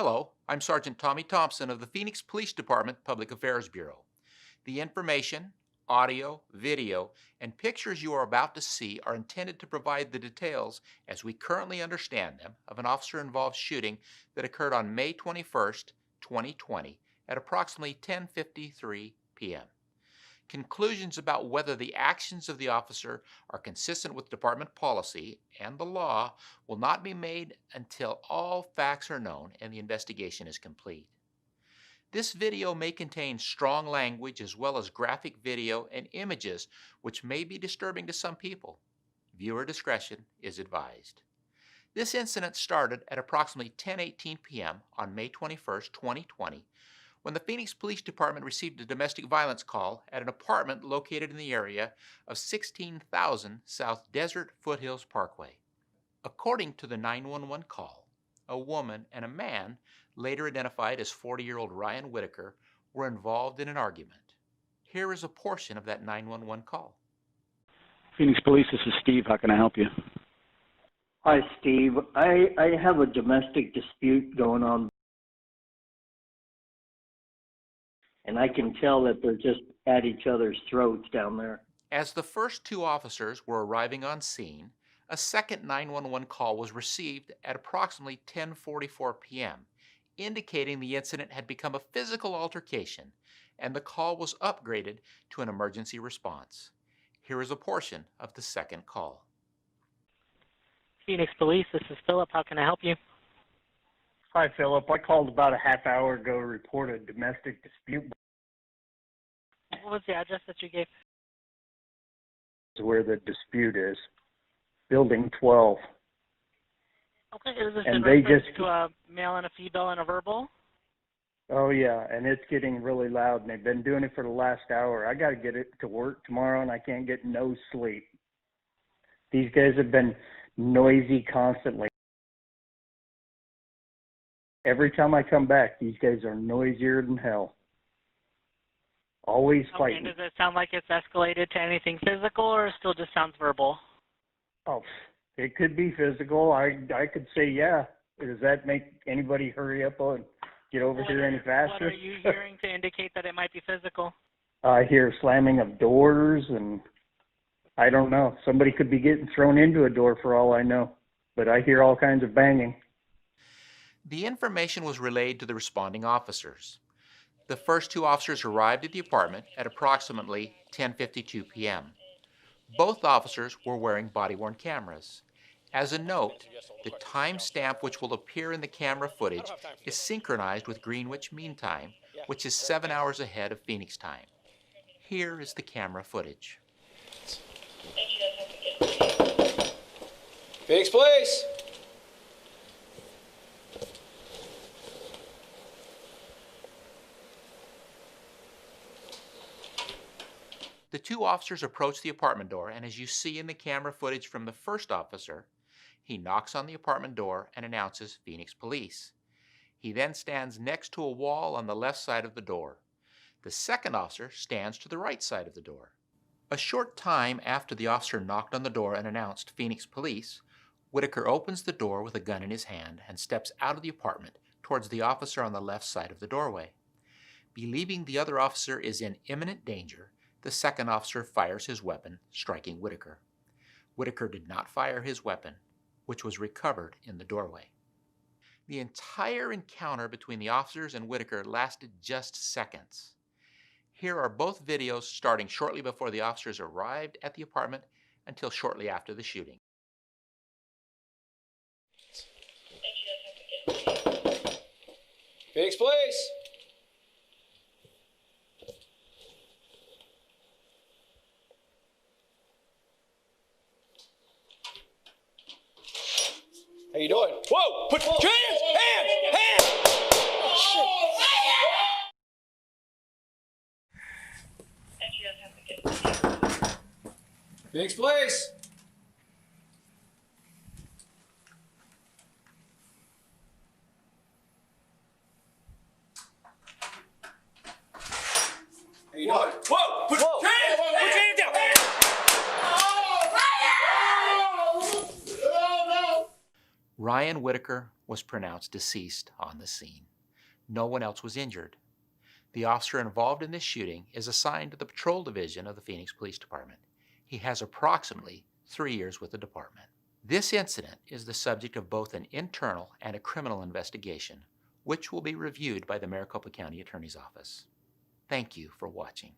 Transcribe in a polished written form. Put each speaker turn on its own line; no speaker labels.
Hello, I'm Sergeant Tommy Thompson of the Phoenix Police Department Public Affairs Bureau. The information, audio, video, and pictures you are about to see are intended to provide the details, as we currently understand them, of an officer-involved shooting that occurred on May 21st, 2020 at approximately 10:53 p.m. Conclusions about whether the actions of the officer are consistent with department policy and the law will not be made until all facts are known and the investigation is complete. This video may contain strong language as well as graphic video and images which may be disturbing to some people. Viewer discretion is advised. This incident started at approximately 10:18 p.m. on May 21st, 2020, when the Phoenix Police Department received a domestic violence call at an apartment located in the area of 16,000 South Desert Foothills Parkway. According to the 911 call, a woman and a man, later identified as 40-year-old Ryan Whitaker, were involved in an argument. Here is a portion of that 911 call.
Phoenix Police, this is Steve. How can I help you?
Hi, Steve. I have a domestic dispute going on, and I can tell that they're just at each other's throats down there.
As the first two officers were arriving on scene, a second 911 call was received at approximately 10:44 p.m., indicating the incident had become a physical altercation, and the call was upgraded to an emergency response. Here is a portion of the second call.
Phoenix Police, this is Philip. How can I help you?
Hi, Philip. I called about a half hour ago to report a domestic dispute.
What was the address that you gave?
Where the dispute is. Building 12.
Okay, is this
And
in
they
reference
just-
to a male and a female and a verbal?
Oh, yeah, and it's getting really loud, and they've been doing it for the last hour. I got to get it to work tomorrow, and I can't get no sleep. These guys have been noisy constantly. Every time I come back, these guys are noisier than hell. Always
Okay,
fighting.
does it sound like it's escalated to anything physical, or it still just sounds verbal?
Oh, it could be physical. I could say, yeah. Does that make anybody hurry up and get over here any faster?
What are you hearing to indicate that it might be physical?
I hear slamming of doors, and I don't know. Somebody could be getting thrown into a door for all I know. But I hear all kinds of banging.
The information was relayed to the responding officers. The first two officers arrived at the apartment at approximately 10:52 p.m. Both officers were wearing body-worn cameras. As a note, the timestamp which will appear in the camera footage is synchronized with Greenwich Mean Time, which is 7 hours ahead of Phoenix time. Here is the camera footage.
Phoenix Police!
The two officers approach the apartment door, and as you see in the camera footage from the first officer, he knocks on the apartment door and announces Phoenix Police. He then stands next to a wall on the left side of the door. The second officer stands to the right side of the door. A short time after the officer knocked on the door and announced Phoenix Police, Whitaker opens the door with a gun in his hand and steps out of the apartment towards the officer on the left side of the doorway. Believing the other officer is in imminent danger, the second officer fires his weapon, striking Whitaker. Whitaker did not fire his weapon, which was recovered in the doorway. The entire encounter between the officers and Whitaker lasted just seconds. Here are both videos starting shortly before the officers arrived at the apartment until shortly after the shooting.
Phoenix Police! How you doing? Whoa! Put your hands! Hands! Phoenix Police! How you doing? Whoa! Put your hands! Put your hands down!
Ryan Whitaker was pronounced deceased on the scene. No one else was injured. The officer involved in this shooting is assigned to the Patrol Division of the Phoenix Police Department. He has approximately 3 years with the department. This incident is the subject of both an internal and a criminal investigation, which will be reviewed by the Maricopa County Attorney's Office. Thank you for watching.